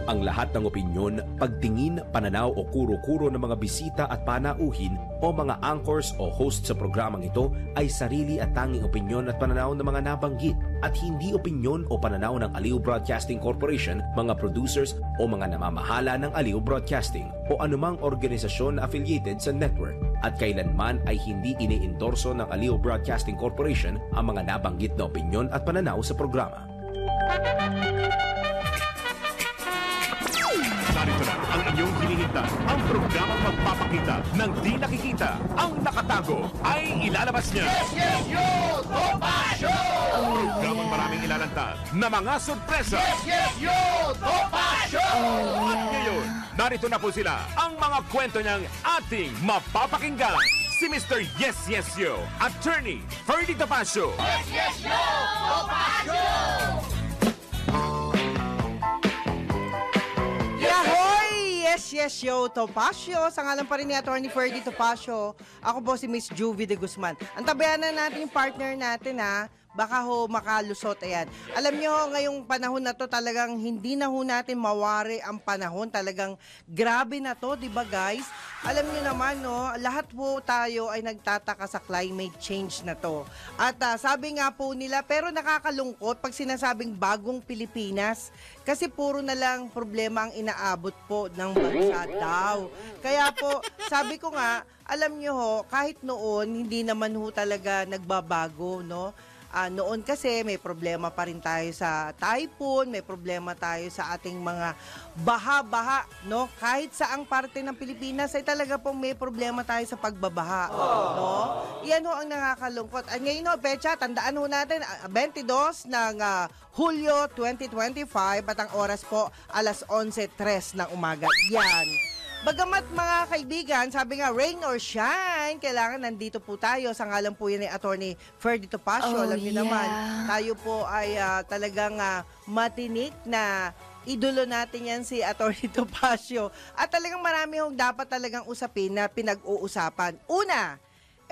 Ang lahat ng opinyon, pagtingin, pananaw o kuro-kuro ng mga bisita at panauhin o mga anchors o host sa programang ito ay sarili at tanging opinyon at pananaw ng mga nabanggit at hindi opinyon o pananaw ng Aliw Broadcasting Corporation, mga producers o mga namamahala ng Aliw Broadcasting o anumang organisasyon na affiliated sa network at kailanman ay hindi iniendorso ng Aliw Broadcasting Corporation ang mga nabanggit na opinyon at pananaw sa programa. Narito na ang inyong hinihintay. Ang programang magpapakita ng di nakikita. Ang nakatago ay ilalabas niya. Yes, yo! Topa Show! Programang maraming ilalantad na mga sorpresa. Yes, yo! Topa Show! At ngayon, narito na po sila. Ang mga kwento niyang ating mapapakinggan. Si Mr. Yes, Yes, Yo, Attorney Ferdy Topacio. Yes, yo! Topa Show! Yes, yo, Topacio. Sa ngalan pa rin ni Atty. Ferdy Topacio. Ako po si Miss Juvie de Guzman. Antabayanan natin yung partner natin, ha. Baka ho makalusot, ayan. Alam nyo, ngayong panahon na to, talagang hindi na ho natin mawari ang panahon. Talagang grabe na to, di ba guys? Alam nyo naman, no, lahat po tayo ay nagtataka sa climate change na to. At sabi nga po nila, pero nakakalungkot pag sinasabing bagong Pilipinas. Kasi puro na lang problema ang inaabot po ng bansa daw. Kaya po, sabi ko nga, alam nyo ho, kahit noon, hindi naman ho talaga nagbabago, no? Noon kasi may problema pa rin tayo sa typhoon, may problema tayo sa ating mga baha-baha, no? Kahit saang parte ng Pilipinas ay talaga pong may problema tayo sa pagbabaha, no? Yan ho ang nakakalungkot. At ngayon ho, Pecha, tandaan ho natin, 22 ng Hulyo 2025 at ang oras po alas 11:03 ng umaga. Yan. Bagamat mga kaibigan, sabi nga, rain or shine, kailangan nandito po tayo. Sa ngalan po yan ni Atty. Ferdy Topacio. Alam niyo naman, tayo po ay talagang matinik na idolo natin yan si Atty. Topacio. At talagang marami hong dapat talagang usapin na pinag-uusapan. Una,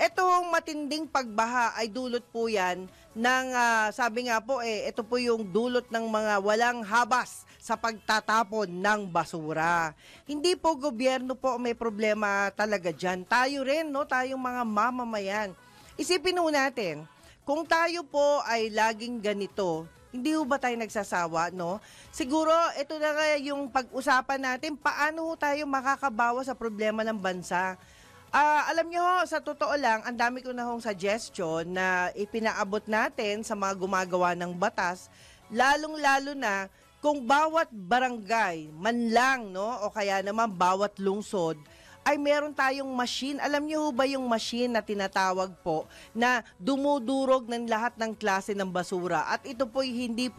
etong matinding pagbaha ay dulot po yan ng, sabi nga po, ito po yung dulot ng mga walang habas sa pagtatapon ng basura. Hindi po gobyerno po may problema talaga dyan. Tayo rin, no? Tayong mga mamamayan. Isipin po natin, kung tayo po ay laging ganito, hindi ba tayo nagsasawa, no? Siguro, ito na nga yung pag-usapan natin, paano tayo makakabawas sa problema ng bansa. Alam nyo, sa totoo lang, ang dami ko na hong suggestion na ipinaabot natin sa mga gumagawa ng batas, lalong-lalo na kung bawat barangay, man lang, no, o kaya naman bawat lungsod, ay meron tayong machine. Alam niyo ba yung machine na tinatawag po na dumudurog ng lahat ng klase ng basura? At ito po hindi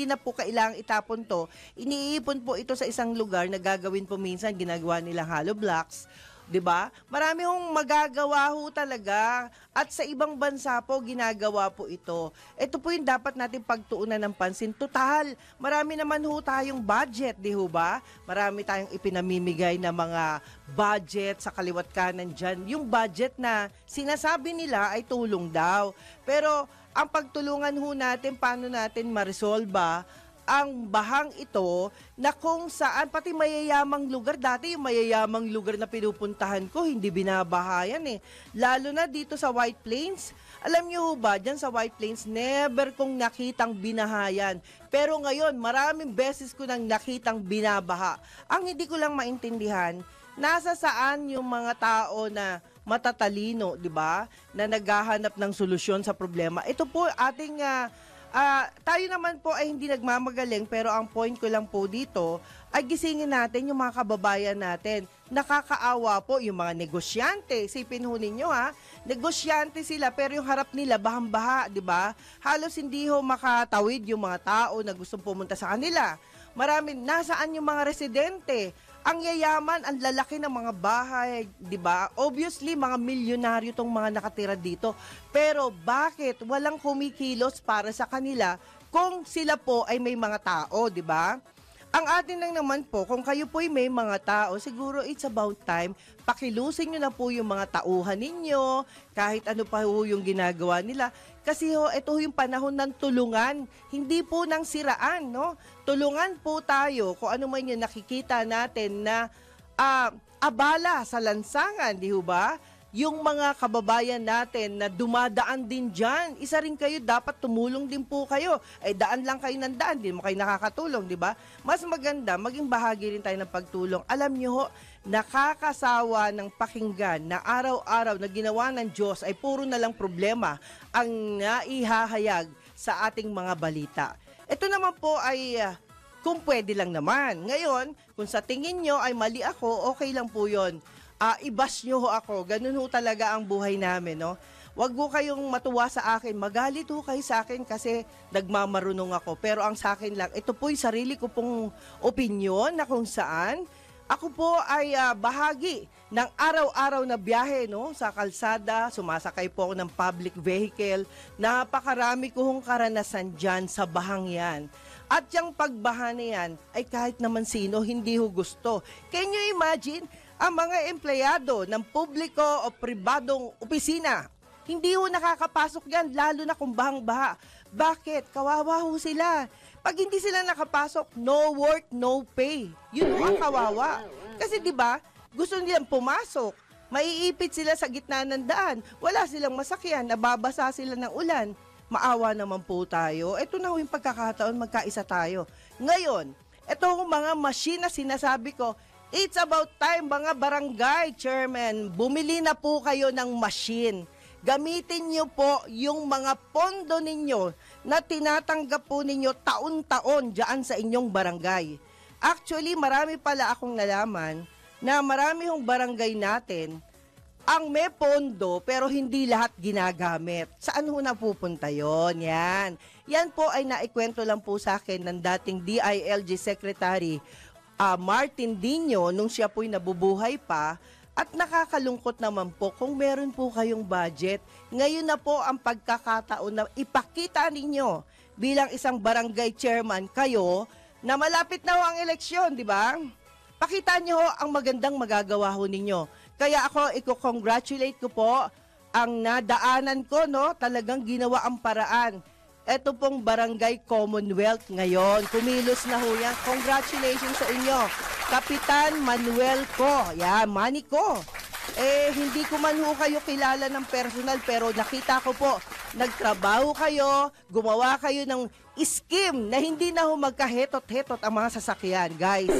na po kailangang itapon to. Iniipon po ito sa isang lugar na gagawin po minsan, ginagawa nilang hollow blocks. 'Di ba? Marami hong magagawa ho talaga at sa ibang bansa po ginagawa po ito. Ito po yung dapat natin pagtuunan ng pansin. Total, marami naman ho tayong budget, di ho ba? Marami tayong ipinamimigay na mga budget sa kaliwat kanan dyan. Yung budget na sinasabi nila ay tulong daw. Pero ang pagtulungan ho natin, paano natin ma-resolve ang bahang ito na kung saan pati mayayamang lugar, dati yung mayayamang lugar na pinupuntahan ko, hindi binabahayan Lalo na dito sa White Plains. Alam niyo ba, dyan sa White Plains, never kong nakitang binahayan. Pero ngayon, maraming beses ko nang nakitang binabaha. Ang hindi ko lang maintindihan, nasa saan yung mga tao na matatalino, di ba? Na naghahanap ng solusyon sa problema. Ito po ating tayo naman po ay hindi nagmamagaling, pero ang point ko lang po dito ay gisingin natin yung mga kababayan natin. Nakakaawa po yung mga negosyante. Sipin ho ninyo negosyante sila pero yung harap nila bahang-baha, di ba? Halos hindi ho makatawid yung mga tao na gustong pumunta sa kanila. Nasaan yung mga residente? Ang yayaman, ang lalaki ng mga bahay, di ba? Obviously, mga milyonaryo tong mga nakatira dito. Pero bakit walang kumikilos para sa kanila kung sila po ay may mga tao, di ba? Ang atin lang naman po, kung kayo po'y may mga tao, siguro it's about time, pakilusin nyo na po yung mga tauhan ninyo, kahit ano pa ho yung ginagawa nila. Kasi ho, ito yung panahon ng tulungan, hindi po ng siraan, no? Tulungan po tayo kung ano man yung nakikita natin na abala sa lansangan, di ho ba? Yung mga kababayan natin na dumadaan din dyan, isa rin kayo, dapat tumulong din po kayo. Ay daan lang kayo ng daan, di mo kayo nakakatulong, di ba? Mas maganda, maging bahagi rin tayo ng pagtulong. Alam nyo ho, nakakasawa ng pakinggan na araw-araw na ginawa ng Diyos ay puro na lang problema ang naihahayag sa ating mga balita. Ito naman po ay kung pwede lang naman. Ngayon, kung sa tingin nyo ay mali ako, okay lang po yon. Ibas nyo ho ako. Ganun ho talaga ang buhay namin, no? Huwag ho kayong matuwa sa akin. Magalit ho kayo sa akin kasi nagmamarunong ako. Pero ang sa akin lang, ito po'y sarili ko pong opinion na kung saan ako po ay bahagi ng araw-araw na biyahe, no? Sa kalsada, sumasakay po ako ng public vehicle. Napakarami ko hong karanasan dyan sa bahang yan. At yung pagbaha na yan, ay kahit naman sino, hindi ho gusto. Can you imagine? Ang mga empleyado ng publiko o pribadong opisina, hindi ho nakakapasok yan, lalo na kung bahang-baha. Bakit? Kawawa ho sila. Pag hindi sila nakapasok, no work, no pay. Yun ho ang kawawa. Kasi di ba gusto nilang pumasok, maiipit sila sa gitna ng daan, wala silang masakyan, nababasa sila ng ulan. Maawa naman po tayo. Ito na ho yung pagkakataon, magkaisa tayo. Ngayon, ito ho mga machine na sinasabi ko, it's about time mga barangay chairman, bumili na po kayo ng machine. Gamitin niyo po yung mga pondo ninyo na tinatanggap po ninyo taon-taon dyan sa inyong barangay. Actually, marami pala akong nalaman na marami hong barangay natin ang may pondo pero hindi lahat ginagamit. Saan ho napupunta yon? Yan po ay naikwento lang po sa akin ng dating DILG Secretary Martin Dino nung siya po'y nabubuhay pa. At nakakalungkot naman po kung meron po kayong budget. Ngayon na po ang pagkakataon na ipakita ninyo bilang isang barangay chairman kayo na malapit na ho ang eleksyon, di ba? Pakita nyo ho ang magandang magagawa ho ninyo. Kaya ako, i-congratulate ko po ang nadaanan ko, no? Talagang ginawa ang paraan. Ito pong Barangay Commonwealth ngayon. Kumilos na ho yan. Congratulations sa inyo. Kapitan Manuel ko. Manny ko. Hindi ko man ho kayo kilala ng personal pero nakita ko po, nagtrabaho kayo, gumawa kayo ng scheme na hindi na ho magkahetot-hetot ang mga sasakyan, guys.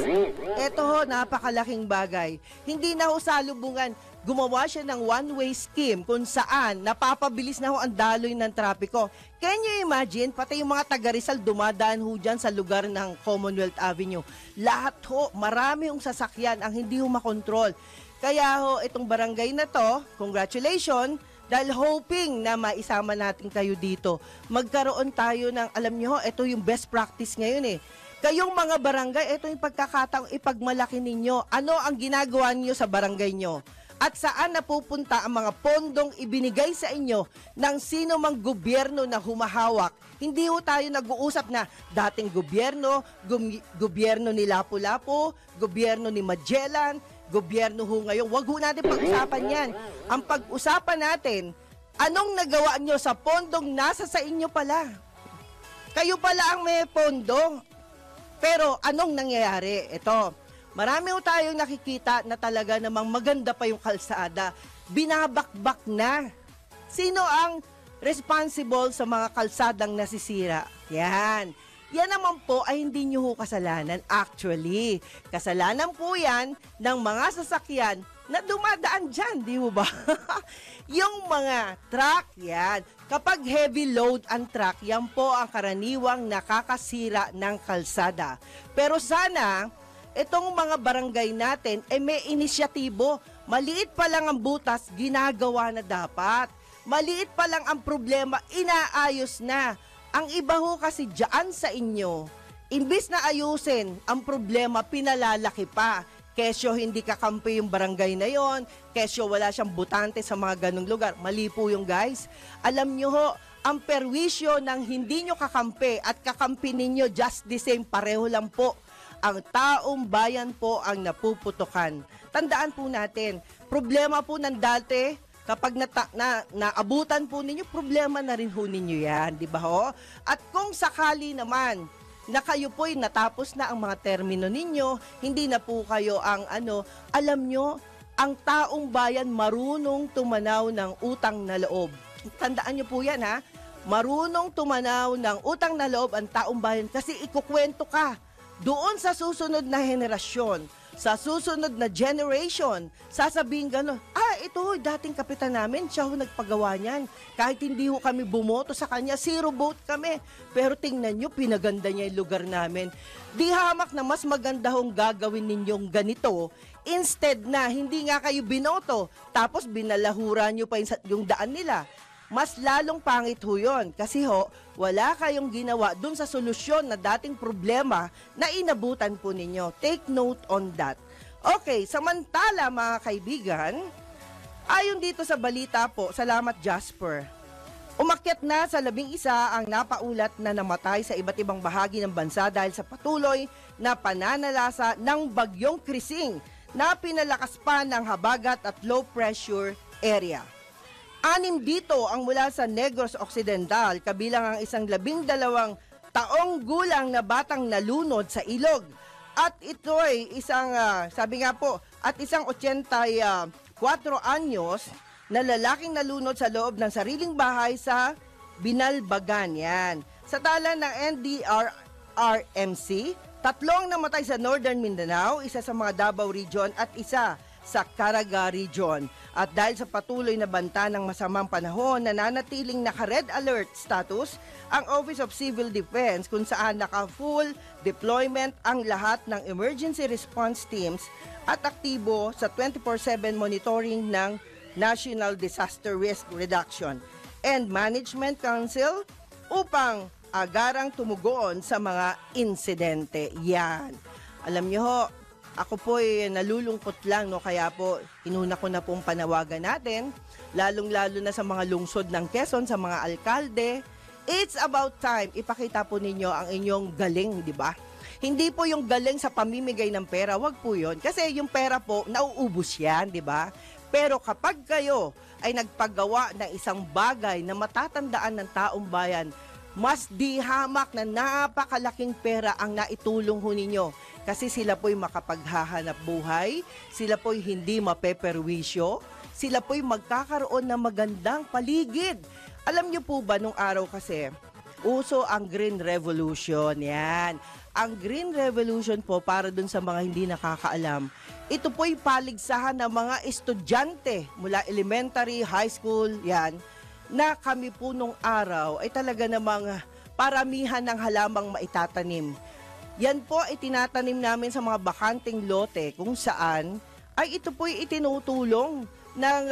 Ito ho, napakalaking bagay. Hindi na ho salubungan. Gumawa siya ng one-way scheme kung saan napapabilis na ho ang daloy ng trapiko. Can you imagine? Pati yung mga taga Rizal dumadaan ho dyan sa lugar ng Commonwealth Avenue. Lahat ho, marami hong sasakyan ang hindi ho makontrol. Kaya ho, itong barangay na to, congratulations, dahil hoping na maisama natin kayo dito. Magkaroon tayo ng, alam nyo, ito yung best practice ngayon Kayong mga barangay, ito yung pagkakataong ipagmalaki ninyo. Ano ang ginagawa niyo sa barangay nyo? At saan napupunta ang mga pondong ibinigay sa inyo ng sino mang gobyerno na humahawak. Hindi ho tayo nag-uusap na dating gobyerno, gobyerno ni Lapu-Lapu, gobyerno ni Magellan, gobyerno ho ngayon. Huwag ho natin pag-usapan yan. Ang pag-usapan natin, anong nagawa nyo sa pondong nasa sa inyo pala? Kayo pala ang may pondo. Pero anong nangyayari? Ito, marami ho tayong nakikita na talaga namang maganda pa yung kalsada. Binabakbak na. Sino ang responsible sa mga kalsadang nasisira? Yan. Yan naman po ay hindi nyo ho kasalanan. Actually, kasalanan po yan ng mga sasakyan na dumadaan dyan, di mo ba? Yung mga truck, yan. Kapag heavy load ang truck, yan po ang karaniwang nakakasira ng kalsada. Pero sana, itong mga barangay natin, may inisyatibo. Maliit pa lang ang butas, ginagawa na dapat. Maliit pa lang ang problema, inaayos na. Ang iba ho kasi dyan sa inyo, imbis na ayusin ang problema, pinalalaki pa. Kesyo hindi kakampi yung barangay na yon, kesyo wala siyang butante sa mga ganong lugar. Mali po yung guys. Alam nyo ho, ang perwisyo ng hindi nyo kakampi at kakampi ninyo just the same, pareho lang po. ang taong bayan po ang napuputukan. Tandaan po natin, problema po ng dati, kapag naabutan po ninyo, problema na rin ho ninyo yan, di ba ho? At kung sakali naman na kayo po'y natapos na ang mga termino ninyo, hindi na po kayo ang alam nyo, ang taong bayan marunong tumanaw ng utang na loob. Tandaan nyo po yan ha, marunong tumanaw ng utang na loob ang taong bayan kasi ikukwento ka doon sa susunod na henerasyon, sa susunod na generation, sasabihin gano'n, ito dating kapitan namin, siya ho nagpagawa niyan. Kahit hindi ho kami bumoto sa kanya, 0 vote kami. Pero tingnan nyo, pinaganda niya yung lugar namin. Di hamak na mas maganda hong gagawin ninyong ganito, instead na hindi nga kayo binoto, tapos binalahura nyo pa yung daan nila. Mas lalong pangit ho yun. Kasi ho, wala kayong ginawa dun sa solusyon na dating problema na inabutan po ninyo. Take note on that. Okay, samantala mga kaibigan, ayon dito sa balita po, salamat Jasper, umakyat na sa 11 ang napaulat na namatay sa iba't ibang bahagi ng bansa dahil sa patuloy na pananalasa ng bagyong Krising na pinalakas pa ng habagat at low pressure area. 6 dito ang mula sa Negros Occidental, kabilang ang isang 12 taong gulang na batang nalunod sa ilog. At ito ay isang, sabi nga po, at isang 84 anyos na lalaking nalunod sa loob ng sariling bahay sa Binalbagan. Yan. Sa tala ng NDRRMC, 3 namatay sa Northern Mindanao, isa sa mga Davao Region at isa sa Caraga Region. At dahil sa patuloy na banta ng masamang panahon, nananatiling naka-red alert status ang Office of Civil Defense kung saan naka-full deployment ang lahat ng emergency response teams at aktibo sa 24/7 monitoring ng National Disaster Risk Reduction and Management Council upang agarang tumugon sa mga insidente. Yan. Alam niyo ho, ako po ay nalulungkot lang, no? Kaya po inuna ko na pong panawagan natin, lalong-lalo na sa mga lungsod ng Quezon, sa mga alkalde. It's about time ipakita po ninyo ang inyong galing, di ba? Hindi po yung galing sa pamimigay ng pera, wag po yun. Kasi yung pera po, nauubos yan, di ba? Pero kapag kayo ay nagpagawa ng isang bagay na matatandaan ng taong bayan, mas di hamak na napakalaking pera ang naitulong ho ninyo. Kasi sila po'y makapaghahanap buhay, sila po'y hindi mapeperwisyo, sila po'y magkakaroon ng magandang paligid. Alam niyo po ba, nung araw kasi, uso ang Green Revolution. Yan. Ang Green Revolution po, para dun sa mga hindi nakakaalam, ito po'y paligsahan ng mga estudyante mula elementary, high school, yan, na kami po nung araw ay talaga namang paramihan ng halamang maitatanim. Yan po ay tinatanim namin sa mga bakanting lote kung saan ay ito po'y itinutulong ng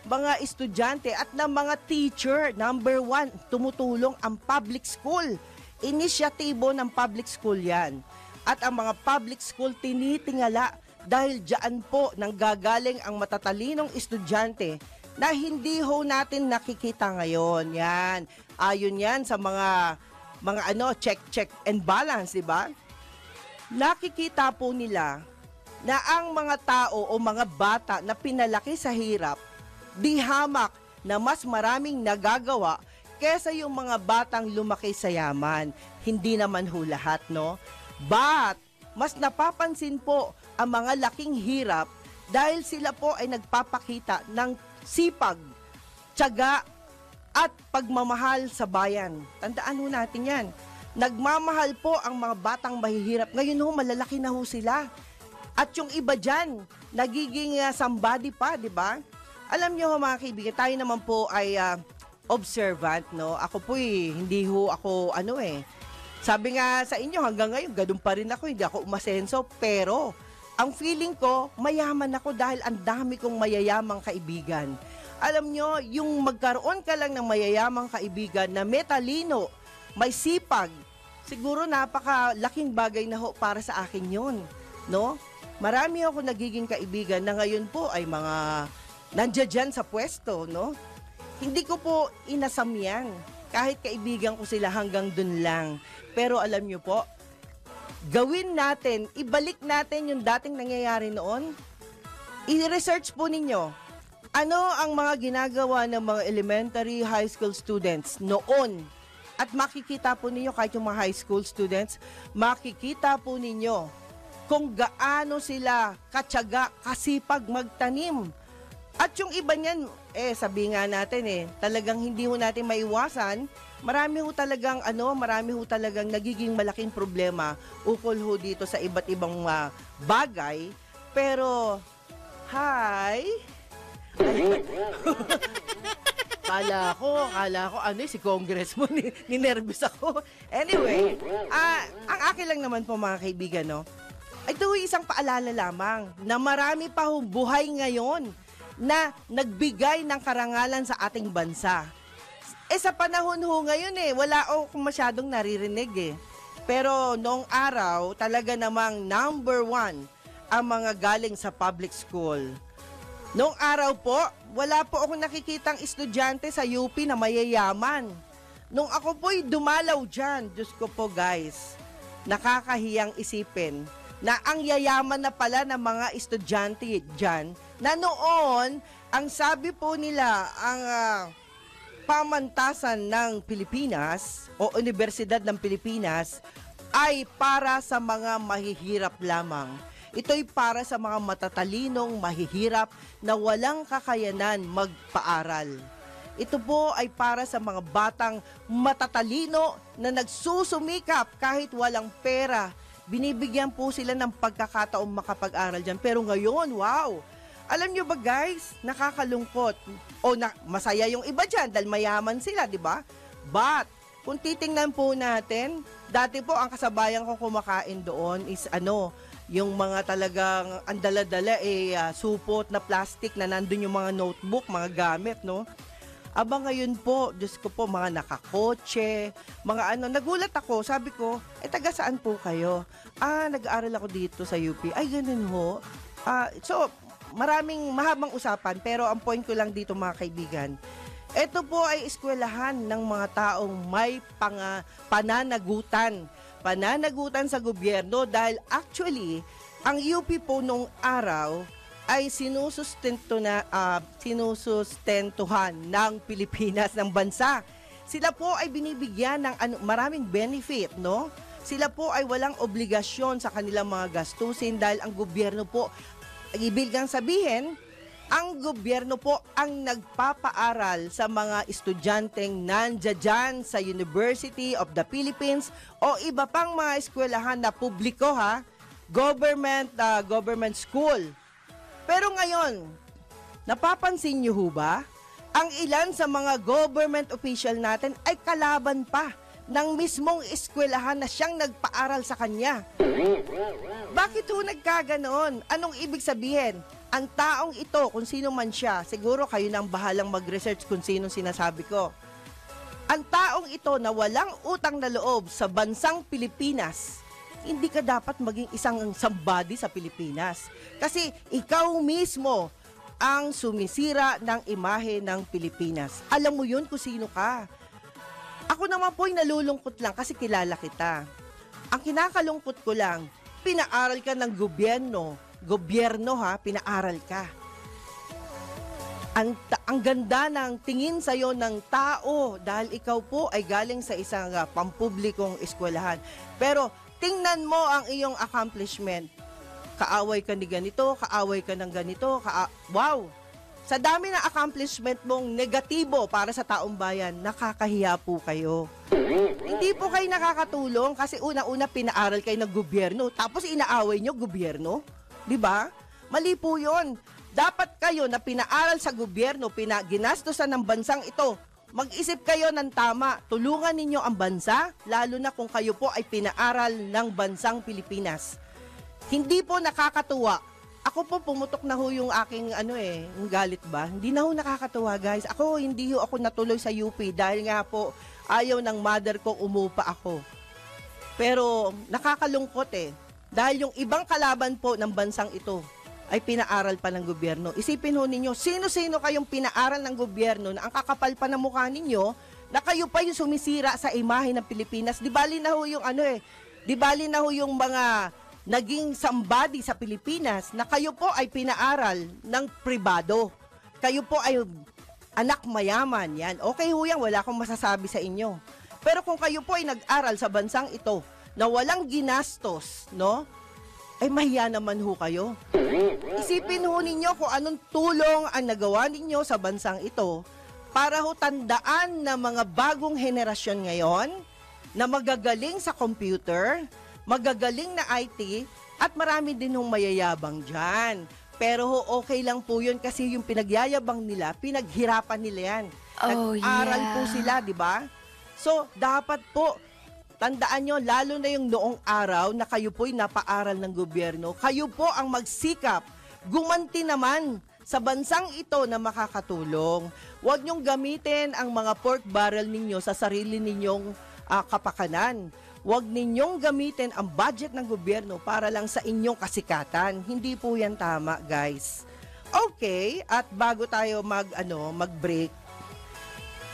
mga estudyante at ng mga teacher. Number 1, tumutulong ang public school. Inisyatibo ng public school yan. At ang mga public school tinitingala dahil dyan po nanggagaling ang matatalinong estudyante na hindi ho natin nakikita ngayon. Yan. Ayon yan sa mga check and balance, di ba? Nakikita po nila na ang mga tao o mga bata na pinalaki sa hirap, di hamak na mas maraming nagagawa kesa yung mga batang lumaki sa yaman. Hindi naman ho lahat, no? But, mas napapansin po ang mga laking hirap dahil sila po ay nagpapakita ng sipag, tiyaga, at pagmamahal sa bayan. Tandaan ho natin yan. Nagmamahal po ang mga batang mahihirap. Ngayon ho, malalaki na ho sila. At yung iba dyan, nagiging somebody pa, di ba? Alam nyo ho mga kaibigan, tayo naman po ay observant, no? Ako po hindi ho ako, sabi nga sa inyo, hanggang ngayon, ganun pa rin ako, hindi ako umasenso. Pero, ang feeling ko, mayaman ako dahil ang dami kong mayayamang kaibigan. Alam nyo, yung magkaroon ka lang ng mayayamang kaibigan na may talino, may sipag, siguro napakalaking bagay na ho para sa akin yun, no? Marami ako nagiging kaibigan na ngayon po ay mga nandiyan dyan sa pwesto, no? Hindi ko po inasam yan. Kahit kaibigan ko sila hanggang dun lang. Pero alam nyo po, gawin natin, ibalik natin yung dating nangyayari noon. I-research po ninyo, ano ang mga ginagawa ng mga elementary, high school students noon. At makikita po ninyo, kahit yung mga high school students, makikita po ninyo kung gaano sila katyaga, kasipag magtanim. At yung iba niyan, sabi nga natin talagang hindi ho natin maiwasan. Marami ho talagang nagiging malaking problema ukol ho dito sa iba't ibang bagay. Pero, hi! Kala ko, si congressman, ninervous ako. Anyway, ang akin lang naman po mga kaibigan, no? Ito isang paalala lamang na marami pa hong buhay ngayon na nagbigay ng karangalan sa ating bansa. Sa panahon ho ngayon wala akong masyadong naririnig Pero noong araw, talaga namang number 1 ang mga galing sa public school. Noong araw po, wala po akong nakikitang estudyante sa UP na mayayaman. Nung ako po'y dumalaw dyan, Diyos ko po guys, nakakahiyang isipin na ang yayaman na pala ng mga estudyante dyan, na noon, ang sabi po nila, ang pamantasan ng Pilipinas o Universidad ng Pilipinas ay para sa mga mahihirap lamang. Ito'y para sa mga matatalinong mahihirap na walang kakayanan magpaaral. Ito po ay para sa mga batang matatalino na nagsusumikap kahit walang pera. Binibigyan po sila ng pagkakataong makapag-aral dyan. Pero ngayon, wow! Alam nyo ba guys, nakakalungkot. Masaya yung iba dyan dahil mayaman sila, di ba? But, kung titingnan po natin, dati po ang kasabayan ko kumakain doon is yung mga talagang andala-dala supot na plastic na nandun yung mga notebook, mga gamit, no? Aba ngayon po, Diyos ko po, mga nakakotse, mga nagulat ako, sabi ko, taga saan po kayo? Nag-aaral ako dito sa UP. Ay, ganun ho. So, maraming mahabang usapan, pero ang point ko lang dito mga kaibigan, ito po ay eskwelahan ng mga taong may pananagutan sa gobyerno dahil actually, ang UP po nung araw ay sinusustentuhan ng Pilipinas, ng bansa. Sila po ay binibigyan ng maraming benefit, no? Sila po ay walang obligasyon sa kanilang mga gastusin dahil ang gobyerno po, ibig kang sabihin, ang gobyerno po ang nagpapaaral sa mga estudyanteng nandiyan sa University of the Philippines o iba pang mga eskwelahan na publiko government school. Pero ngayon, napapansin niyo ho ba, ang ilan sa mga government official natin ay kalaban pa ng mismong eskwelahan na siyang nagpaaral sa kanya. Bakit ho nagkaganoon? Anong ibig sabihin? Ang taong ito, kung sino man siya, siguro kayo nang bahalang mag-research kung sino sinasabi ko. Ang taong ito na walang utang na loob sa bansang Pilipinas, hindi ka dapat maging isang somebody sa Pilipinas. Kasi ikaw mismo ang sumisira ng imahe ng Pilipinas. Alam mo yun kung sino ka. Ako naman po'y nalulungkot lang kasi kilala kita. Ang kinakalungkot ko lang, pinaaral ka ng gobyerno, pinaaral ka. Ang ganda ng tingin sa'yo ng tao dahil ikaw po ay galing sa isang pampublikong eskwelahan. Pero tingnan mo ang iyong accomplishment. Kaaway ka ni ganito, kaaway ka ng ganito, wow! Sa dami ng accomplishment mong negatibo para sa taong bayan, nakakahiya po kayo. Hindi po kayo nakakatulong kasi una-una pinaaral kayo ng gobyerno, tapos inaaway nyo gobyerno. Diba? Mali po yun. Dapat kayo na pinaaral sa gobyerno, ginastosan ng bansang ito, mag-isip kayo ng tama, tulungan ninyo ang bansa, lalo na kung kayo po ay pinaaral ng bansang Pilipinas. Hindi po nakakatuwa. Ako po pumutok na ho yung aking yung galit ba? Hindi na ho nakakatuwa guys. Hindi ho ako natuloy sa UP dahil nga po ayaw ng mother ko umupa ako. Pero nakakalungkot dahil yung ibang kalaban po ng bansang ito ay pinaaral pa ng gobyerno. Isipin ho ninyo, sino-sino kayong pinaaral ng gobyerno na ang kakapal pa ng mukha ninyo na kayo pa yung sumisira sa imahe ng Pilipinas. Di bali na ho yung Di bali na ho yung mga naging somebody sa Pilipinas na kayo po ay pinaaral ng pribado. Kayo po ay anak mayaman. Yan. Okay ho yan, wala akong masasabi sa inyo. Pero kung kayo po ay nag-aral sa bansang ito na walang ginastos, no? Ay mahiya naman ho kayo. Isipin ho ninyo kung anong tulong ang nagawa ninyo sa bansang ito para ho tandaan na mga bagong henerasyon ngayon na magagaling sa computer, magagaling na IT, at marami din hong mayayabang dyan. Pero ho, okay lang po yun kasi yung pinagyayabang nila, pinaghirapan nila yan. Nag-aral po sila, di ba? So, dapat po, tandaan nyo, lalo na yung noong araw na kayo po'y napaaral ng gobyerno, kayo po ang magsikap, gumanti naman sa bansang ito na makakatulong. Huwag nyong gamitin ang mga pork barrel ninyo sa sarili ninyong kapakanan. Huwag ninyong gamitin ang budget ng gobyerno para lang sa inyong kasikatan. Hindi po yan tama, guys. Okay, at bago tayo mag-break,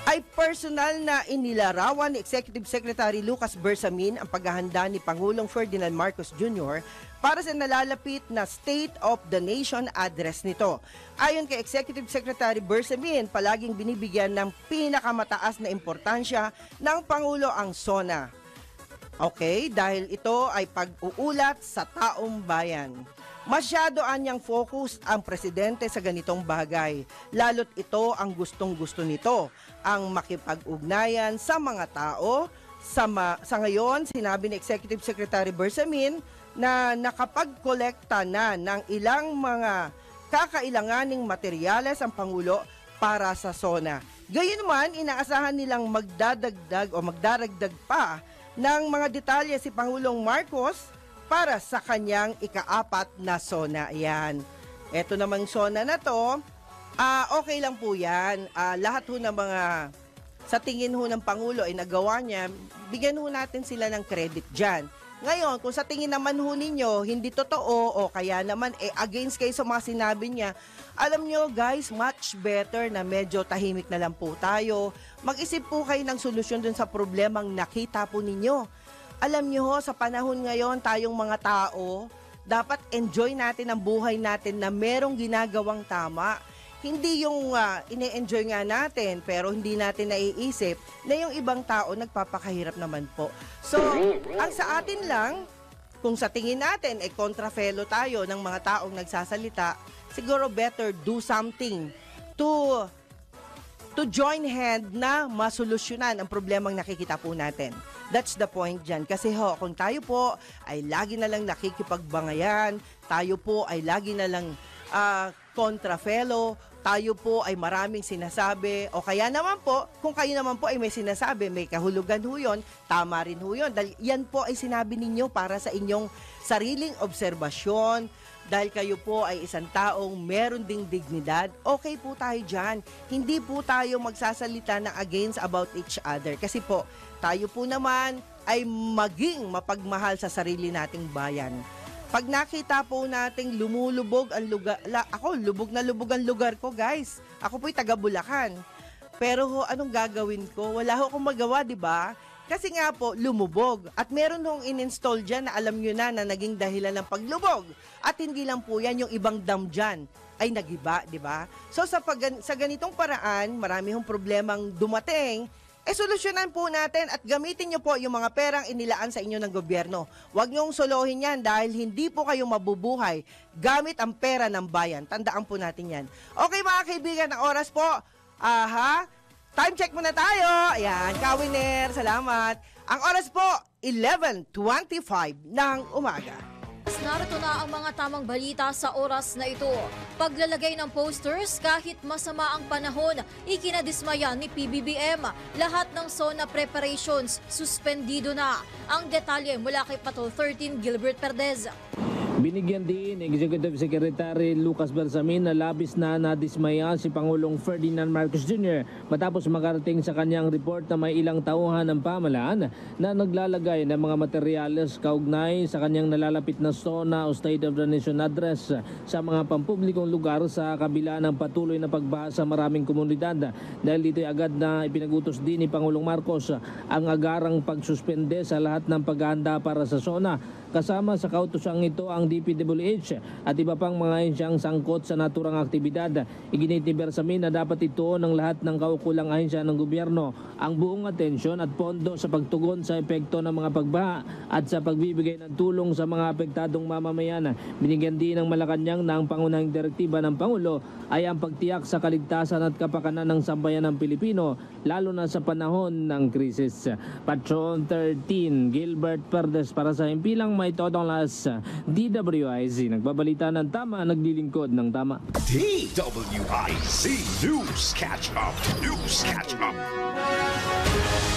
ay personal na inilarawan ni Executive Secretary Lucas Bersamin ang paghahanda ni Pangulong Ferdinand Marcos Jr. para sa nalalapit na State of the Nation address nito. Ayon kay Executive Secretary Bersamin, palaging binibigyan ng pinakamataas na importansya ng Pangulo ang SONA. Okay, dahil ito ay pag-uulat sa taong bayan. Masyado anyang focus ang presidente sa ganitong bagay, lalo't ito ang gustong-gusto nito, ang makipag-ugnayan sa mga tao. Sa ngayon, sinabi ni Executive Secretary Bersamin na nakapag-kolekta na ng ilang mga kakailanganing materyales ang Pangulo para sa SONA. Gayunman, inaasahan nilang magdaragdag pa ng mga detalye si Pangulong Marcos para sa kanyang ika-4 na SONA. Yan. Ito namang SONA na to, okay lang po yan. Lahat ho ng mga sa tingin ho ng Pangulo ay nagawa niya, bigyan ho natin sila ng credit dyan. Ngayon, kung sa tingin naman ho ninyo, hindi totoo o kaya naman against kayo sa mga sinabi niya, alam nyo guys, much better na medyo tahimik na lang po tayo. Mag-isip po kayo ng solusyon dun sa problemang nakita po ninyo. Alam nyo ho, sa panahon ngayon, tayong mga tao, dapat enjoy natin ang buhay natin na merong ginagawang tama. Hindi yung ine-enjoy nga natin pero hindi natin naiisip na yung ibang tao nagpapakahirap naman po. So, ang sa atin lang, kung sa tingin natin kontrafelo tayo ng mga taong nagsasalita, siguro better do something to join hand na masolusyonan ang problemang nakikita po natin. That's the point dyan. Kasi kung tayo po ay lagi na lang nakikipagbangayan, tayo po ay lagi na lang kontrafelo, tayo po ay maraming sinasabi, o kaya naman po, kung kayo naman po ay may sinasabi, may kahulugan ho yun, tama rin ho yun. Dahil yan po ay sinabi ninyo para sa inyong sariling obserbasyon, dahil kayo po ay isang taong meron ding dignidad, okay po tayo dyan. Hindi po tayo magsasalita na against about each other. Kasi po, tayo po naman ay maging mapagmahal sa sarili nating bayan. Pag nakita po nating lumulubog ang lugar, ako lubog na lubog ang lugar ko, guys. Ako po'y taga Bulacan. Pero anong gagawin ko? Wala ho akong magawa, di ba? Kasi nga po, lumubog. At meron hong in-install dyan na alam nyo na naging dahilan ng paglubog. At hindi lang po yan, yung ibang dam dyan ay nagiba, di ba? So sa ganitong paraan, marami hong problemang dumating, solusyonan po natin at gamitin nyo po yung mga perang inilaan sa inyo ng gobyerno. Huwag nyong solohin yan dahil hindi po kayo mabubuhay gamit ang pera ng bayan. Tandaan po natin yan. Okay mga kaibigan, ang oras po. Time check muna tayo. Ayan, Kawiner, salamat. Ang oras po, 11:25 ng umaga. Narito na ang mga tamang balita sa oras na ito. Paglalagay ng posters kahit masama ang panahon, ikinadismaya ni PBBM. Lahat ng SONA preparations suspendido na. Ang detalye mula kay Patrol 13 Gilbert Perdez. Binigyan din Executive Secretary Lucas Bersamin na labis na nadismaya si Pangulong Ferdinand Marcos Jr. matapos makarating sa kanyang report na may ilang tauhan ng pamahalaan na naglalagay ng mga materyales kaugnay sa kanyang nalalapit na SONA o State of the Nation Address sa mga pampublikong lugar sa kabila ng patuloy na pagbaha sa maraming komunidad. Dahil dito'y agad na ipinagutos din ni Pangulong Marcos ang agarang pagsuspende sa lahat ng paghahanda para sa SONA. Kasama sa kautosang ito ang DPWH at iba pang mga ahensyang sangkot sa naturang aktibidad. Iginit ni Bersamin na dapat ito ng lahat ng kaukulang ahensya ng gobyerno ang buong atensyon at pondo sa pagtugon sa epekto ng mga pagbaha at sa pagbibigay ng tulong sa mga apektadong mamamayan. Binigyan din ng Malacanang na ang pangunahing direktiba ng Pangulo ay ang pagtiyak sa kaligtasan at kapakanan ng sambayan ng Pilipino lalo na sa panahon ng krisis. Patron 13, Gilbert Perdes para sa Himpilang May Todong Las, DWIZ. Nagbabalita ng tama, naglilingkod ng tama. DWIZ News Catch Up. News Catch Up.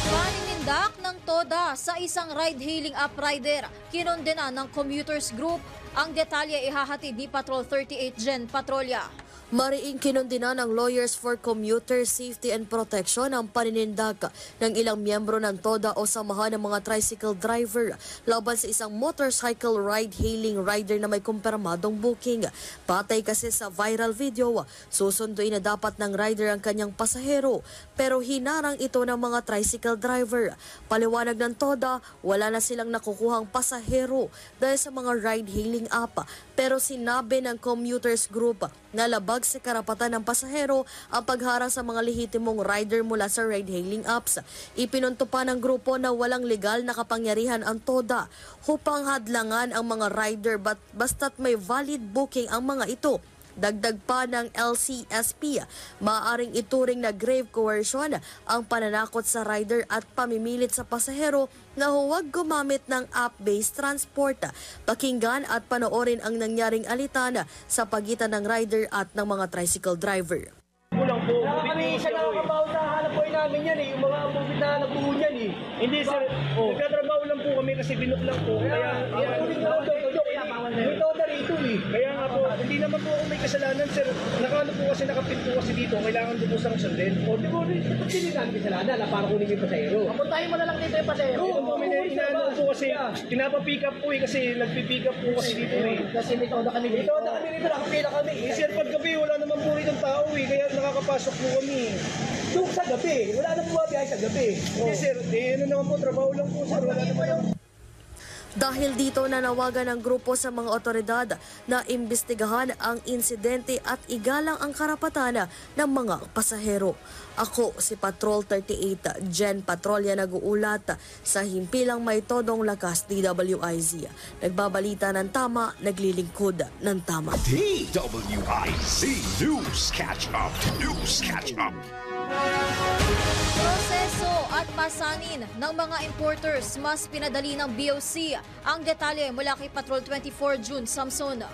Paninindak ng TODA sa isang ride-hailing app rider. Kinondena ng Commuters Group. Ang detalye ihahatid ni Patrol 38 Jen Patrolya. Mariing kinundina ng Lawyers for Commuter Safety and Protection ang paninindak ng ilang miyembro ng TODA o samahan ng mga tricycle driver laban sa isang motorcycle ride-hailing rider na may kumpirmadong booking. Patay kasi sa viral video, susunduin na dapat ng rider ang kanyang pasahero pero hinarang ito ng mga tricycle driver. Paliwanag ng TODA, wala na silang nakukuhang pasahero dahil sa mga ride-hailing app pero sinabi ng Commuters Group na labag sa karapatan ng pasahero ang pagharang sa mga lehitimong rider mula sa ride-hailing apps. Ipinunto pa ng grupo na walang legal na kapangyarihan ang TODA upang hadlangan ang mga rider basta't may valid booking ang mga ito. Dagdag pa ng LCSP, maaaring ituring na grave coercion ang pananakot sa rider at pamimilit sa pasahero na huwag gumamit ng app-based transport. Pakinggan at panoorin ang nangyaring alitan sa pagitan ng rider at ng mga tricycle driver. Kulang po. Kami siya nakakabaw sa hanap po namin yan eh. Yung mga movie na nagbuo yan eh. Hindi sir, nagkatrabaho lang po kami kasi binok lang po. Kaya, may TODA rito eh. Kaya nga po, hindi naman po ako may kasalanan sir. Nakano po kasi nakapin po kasi dito. Kailangan po sa sundin. O di mo, dapat hindi namin kasalanan na para kunin yung pasahero. Apuntahin mo na lang dito yung pasahero. Oo, may inaano po kasi pinapapick up po eh. Kasi nagpipick up po kasi dito eh. Kasi may TODA kami dito. May TODA kami dito, nakapila kami. Sir, pag gabi wala naman po rin ng tao eh. Kaya nakakapasok po kami. Doon sa gabi. Wala na po biyahe sa gabi. Hindi sir, ano naman po, trabaho lang po sir. Wala naman yung... Dahil dito nanawagan ng grupo sa mga otoridad na imbestigahan ang insidente at igalang ang karapatan ng mga pasahero. Ako si Patrol 38 Jen Patrolya nag-uulat sa Himpilang May Todong Lakas, DWIZ. Nagbabalita ng tama, naglilingkod ng tama. DWIZ News Catch Up. News Catch Up. Proseso at pasanin ng mga importers mas pinadali ng BOC. Ang detalye mula kay Patrol 24 June Samson.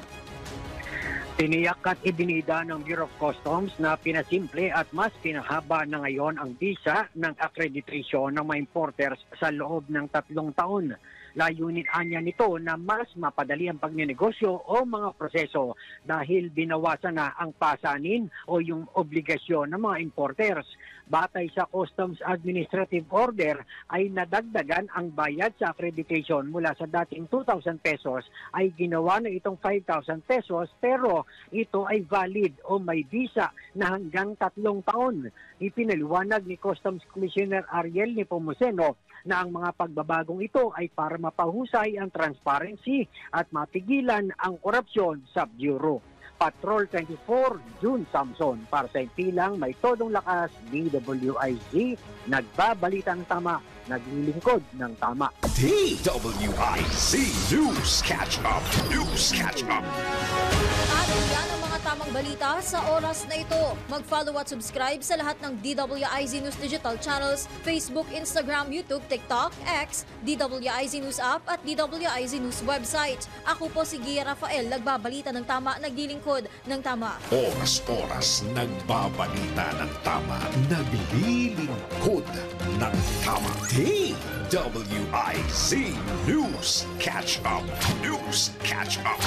Tiniyak at ibinida ng Bureau of Customs na pinasimple at mas pinahaba na ngayon ang visa ng accreditation ng mga importers sa loob ng 3 taon. Layunin anya nito na mas mapadali ang pagnenegosyo o mga proseso dahil binawasan na ang pasanin o yung obligasyon ng mga importers. Batay sa Customs Administrative Order ay nadagdagan ang bayad sa accreditation mula sa dating 2,000 pesos ay ginawa na itong 5,000 pesos pero ito ay valid o may visa na hanggang 3 taon. Ipinaliwanag ni Customs Commissioner Ariel Nepomuceno na ang mga pagbabagong ito ay para mapahusay ang transparency at mapigilan ang korupsyon sa Bureau. Patrol 24, June Samson. Para sa Himpilang May Todong Lakas, DWIZ, nagbabalita ng tama, naglilingkod ng tama. DWIZ News Catch Up. News Catch Up. At yan ang mga tamang balita sa oras na ito. Mag-follow at subscribe sa lahat ng DWIZ News Digital Channels, Facebook, Instagram, YouTube, TikTok, X, DWIZ News App at DWIZ News website. Ako po si Gia Rafael, nagbabalita ng tama, naglilingkod ng tama. Oras-oras nagbabalita ng tama, naglilingkod ng tama. DWIZ News Catch Up. News Catch Up.